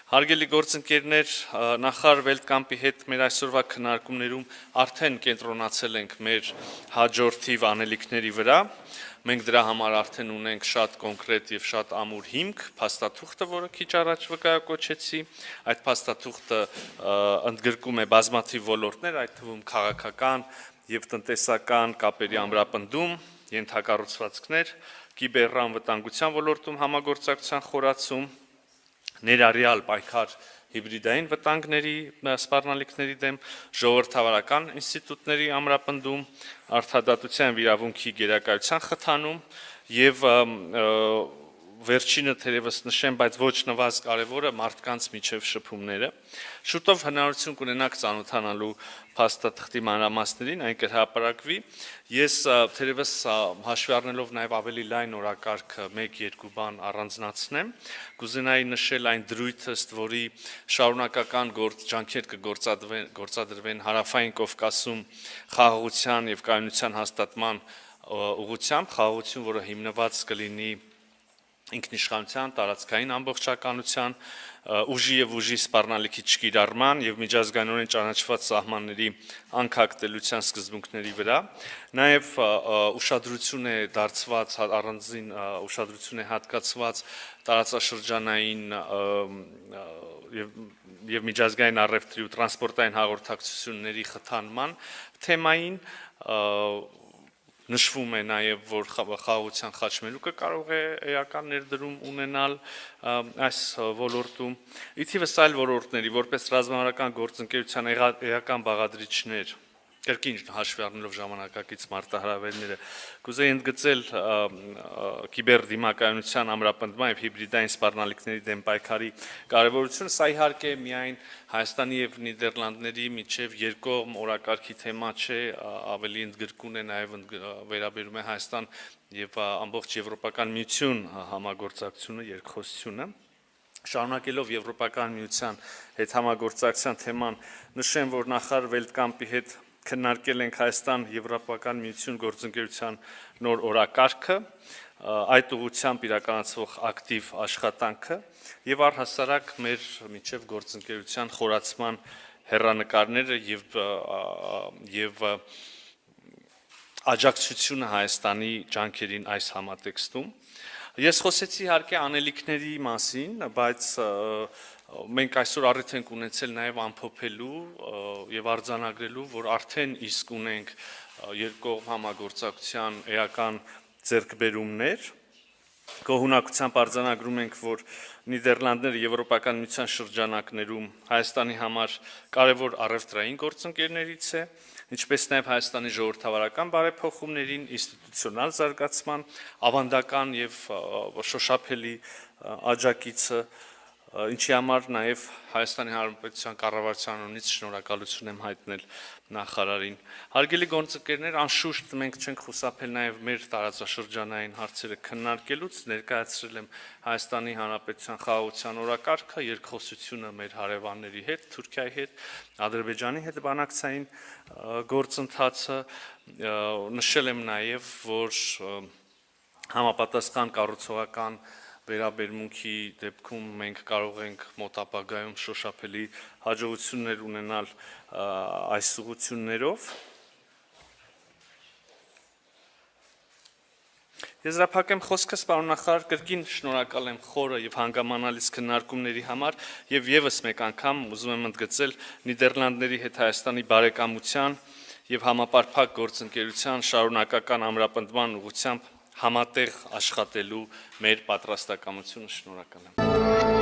Հարգելի գործընկերներ, նախար Weltcamp-ի հետ մեր այսօրվա քննարկումներում արդեն կենտրոնացել ենք մեր հաջորդիվ անելիքների վրա։ Մենք դրա համար արդեն ունենք շատ կոնկրետ եւ շատ ամուր հիմք, փաստաթուղթը, որը քիչ առաջ վկայակոչեցի, այդ փաստաթուղթը ընդգրկում է բազմաթիվ ոլորտներ, այդ թվում քաղաքական եւ տնտեսական կապերի ամրապնդում, ենթակառուցվածքներ, կիբերանվտանգության ոլորտում համագործակցության խորացում, ներառյալ պայքար հիբրիդային վտանգների սպառնալիքների դեմ, ժողովրդավարական ինստիտուտների ամրապնդում, արդարադատության վիրավունքի գերակայության խթանում եւ վերջինը թերևս նշեմ, բայց ոչ նվազ կարևորը մարդկանց միջև շփումները։ Շուտով հնարավորություն կունենաք ծանոթանալու փաստաթղթի մանրամասներին, այն կհրապարակվի։ Ես թերևս հաշվի առնելով նաև ավելի լայն օրակարգը 1-2 բան առանձնացնեմ, կուզենայի նշել այն դրույթը, ըստ որի շարունակական ջանքեր կգործադրվեն Հարավային Կովկասում խաղաղության եւ կայունության հաստատման ուղղությամբ, խաղաղություն, որը հիմնված կլինի ինքնիշխանության, տարածքային ամբողջականության, ուժի եւ ուժի սպառնալիքի չկիրառման եւ միջազգայինորեն ճանաչված սահմանների անկախտելիության սկզբունքների վրա, նաեւ ուշադրություն է դարձված առանձին ուշադրություն է հատկացված տարածաշրջանային եւ միջազգային առևտրի ու տրանսպորտային հաղորդակցությունների խթանման թեմային, նշվում է նաև, որ խաղաղության խաչմերուկը կարող է էական ներդրում ունենալ այս ոլորտում, ի թիվս այլ ոլորտների, որպես ռազմավարական գործընկերության էական բաղադրիչներ, կրկին հաշվի առնելով ժամանակակից մարտահրավերները, կուզեի ընդգծել կիբերդիմակայունության ամրապնդման եւ հիբրիդային սպառնալիքների դեմ պայքարի կարեւորությունը, սա իհարկե միայն Հայաստանի եւ Նիդերլանդների միջև երկկողմ օրակարգի թեմա չէ, ավելի ընդգրկուն է նաեւ վերաբերում է Հայաստան եւ ամբողջ Եվրոպական միություն համագործակցությունը, երկխոսությունը։ Շարունակելով Եվրոպական միության հետ համագործակցության թեման, նշեմ, որ նախար Weltcamp-ի հետ քննարկել ենք Հայաստան-Եվրոպական միություն գործընկերության նոր օրակարգը, այդ ուղղությամբ իրականացվող ակտիվ աշխատանքը եւ առհասարակ մեր միջև գործընկերության խորացման հեռանկարները եւ աջակցությունը Հայաստանի ջանքերին այս համատեքստում։ Ես խոսեցի իհարկե անելիքների մասին, բայց մենք այսօր առիթ ենք ունեցել նաև ամփոփելու եւ արձանագրելու, որ արդեն իսկ ունենք երկկողմ համագործակցության էական ձեռքբերումներ։ Գոհունակությամբ արձանագրում ենք, որ Նիդերլանդները Եվրոպական միության շրջանակներում Հայաստանի համար կարևոր առևտրային գործընկերներից է, ինչպես նաև Հայաստանի ժողովրդավարական բարեփոխումներին, ինստիտուցիոնալ զարգացման, ավանդական եւ շոշափելի աջակիցը, ինչի համար նաև Հայաստանի Հանրապետության կառավարության անունից շնորհակալություն եմ հայտնել նախարարին։ Հարգելի գործընկերներ, անշուշտ մենք չենք խուսափել նաև մեր տարածաշրջանային հարցերը քննարկելուց, ներկայացրել եմ Հայաստանի Հանրապետության խաղաղության օրակարգը, երկխոսությունը մեր հարևանների հետ, Թուրքիայի հետ, Ադրբեջանի հետ բանակցային գործընթացը, նշել եմ նաև, որ համապատասխան կառուցողական վերաբերմունքի դեպքում մենք կարող ենք մոտ ապագայում շոշափելի հաջողություններ ունենալ այս ուղղություններով։ Եզրափակեմ խոսքս, պարոն նախարար, կրկին շնորհակալ եմ խորը եւ հանգամանալից քննարկումների համար եւ եւս մեկ անգամ ուզում եմ ընդգծել Նիդերլանդների հետ Հայաստանի բարեկամության եւ համապարփակ գործընկերության շարունակական ամրապնդման ուղղությամբ համատեղ աշխատելու մեր պատրաստակամությունը։ Շնորհակալ եմ։